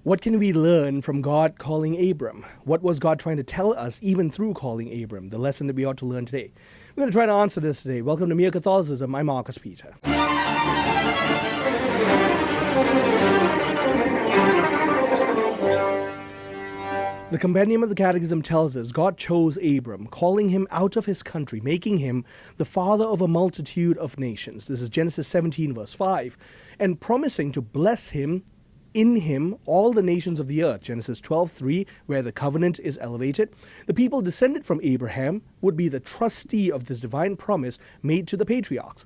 What can we learn from God calling Abram? What was God trying to tell us even through calling Abram? The lesson that we ought to learn today. We're going to try to answer this today. Welcome to Mere Catholicism. I'm Marcus Peter. The Compendium of the Catechism tells us God chose Abram, calling him out of his country, making him the father of a multitude of nations. This is Genesis 17, verse 5, and promising to bless him, in him, all the nations of the earth. Genesis 12:3, where the covenant is elevated. The people descended from Abraham would be the trustee of this divine promise made to the patriarchs.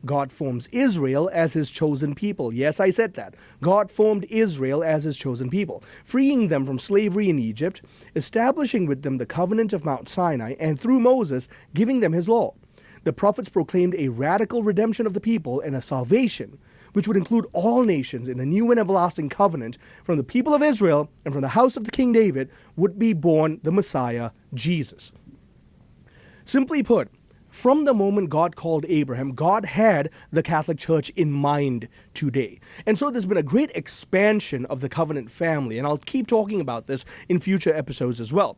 God forms Israel as his chosen people. Yes, I said that. God formed Israel as his chosen people, freeing them from slavery in Egypt, establishing with them the covenant of Mount Sinai, and through Moses, giving them his law. The prophets proclaimed a radical redemption of the people and a salvation, which would include all nations in a new and everlasting covenant. From the people of Israel and from the house of the King David would be born the Messiah, Jesus. Simply put, from the moment God called Abraham, God had the Catholic Church in mind today. And so there's been a great expansion of the covenant family, and I'll keep talking about this in future episodes as well.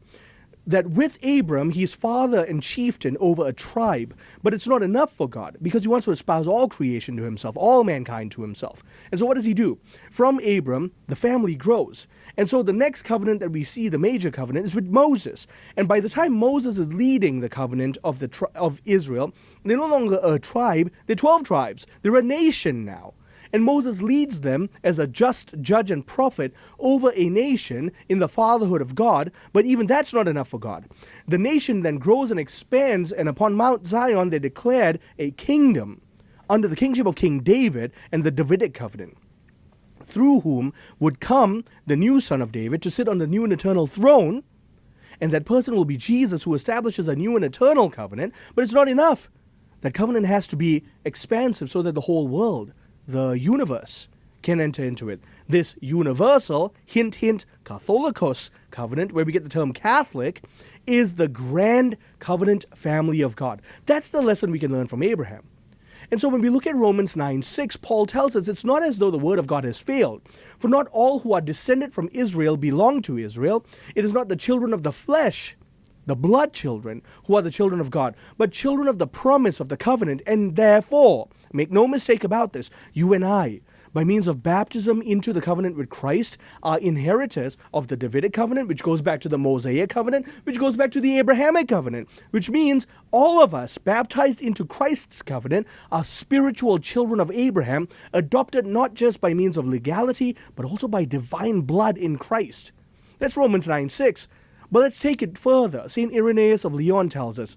That with Abram, he's father and chieftain over a tribe, but it's not enough for God because he wants to espouse all creation to himself, all mankind to himself. And so what does he do? From Abram, the family grows. And so the next covenant that we see, the major covenant, is with Moses. And by the time Moses is leading the covenant of Israel, they're no longer a tribe, they're 12 tribes. They're a nation now. And Moses leads them as a just judge and prophet over a nation in the fatherhood of God, but even that's not enough for God. The nation then grows and expands, and upon Mount Zion they declared a kingdom under the kingship of King David and the Davidic covenant, through whom would come the new son of David to sit on the new and eternal throne, and that person will be Jesus, who establishes a new and eternal covenant. But it's not enough. That covenant has to be expansive so that the whole world, the universe, can enter into it. This universal, hint, hint, Catholicos covenant, where we get the term Catholic, is the grand covenant family of God. That's the lesson we can learn from Abraham. And so when we look at Romans 9:6, Paul tells us it's not as though the word of God has failed. For not all who are descended from Israel belong to Israel. It is not the children of the flesh, the blood children, who are the children of God, but children of the promise of the covenant. And therefore, make no mistake about this, you and I, by means of baptism into the covenant with Christ, are inheritors of the Davidic covenant, which goes back to the Mosaic covenant, which goes back to the Abrahamic covenant, which means all of us, baptized into Christ's covenant, are spiritual children of Abraham, adopted not just by means of legality, but also by divine blood in Christ. That's Romans 9:6. But let's take it further. St. Irenaeus of Lyon tells us,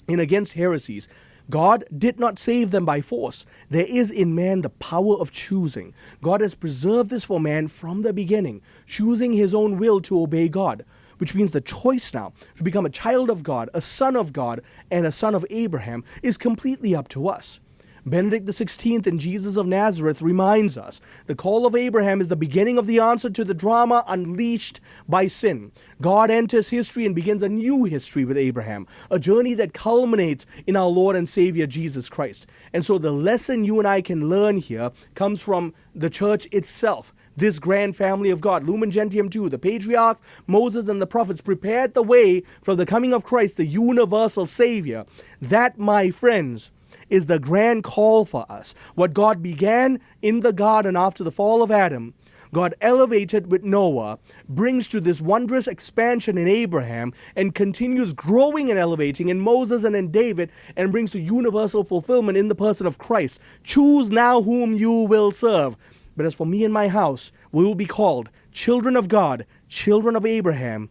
in Against Heresies, God did not save them by force. There is in man the power of choosing. God has preserved this for man from the beginning, choosing his own will to obey God, which means the choice now to become a child of God, a son of God, and a son of Abraham is completely up to us. Benedict XVI and Jesus of Nazareth reminds us the call of Abraham is the beginning of the answer to the drama unleashed by sin. God enters history and begins a new history with Abraham, a journey that culminates in our Lord and Savior Jesus Christ. And so the lesson you and I can learn here comes from the church itself. This grand family of God, Lumen Gentium 2, the patriarchs, Moses, and the prophets prepared the way for the coming of Christ, the universal Savior. That, my friends, is the grand call for us. What God began in the garden after the fall of Adam, God elevated with Noah, brings to this wondrous expansion in Abraham, and continues growing and elevating in Moses and in David, and brings to universal fulfillment in the person of Christ. Choose now whom you will serve. But as for me and my house, we will be called children of God, children of Abraham,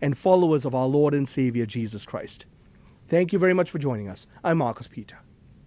and followers of our Lord and Savior Jesus Christ. Thank you very much for joining us. I'm Marcus Peter.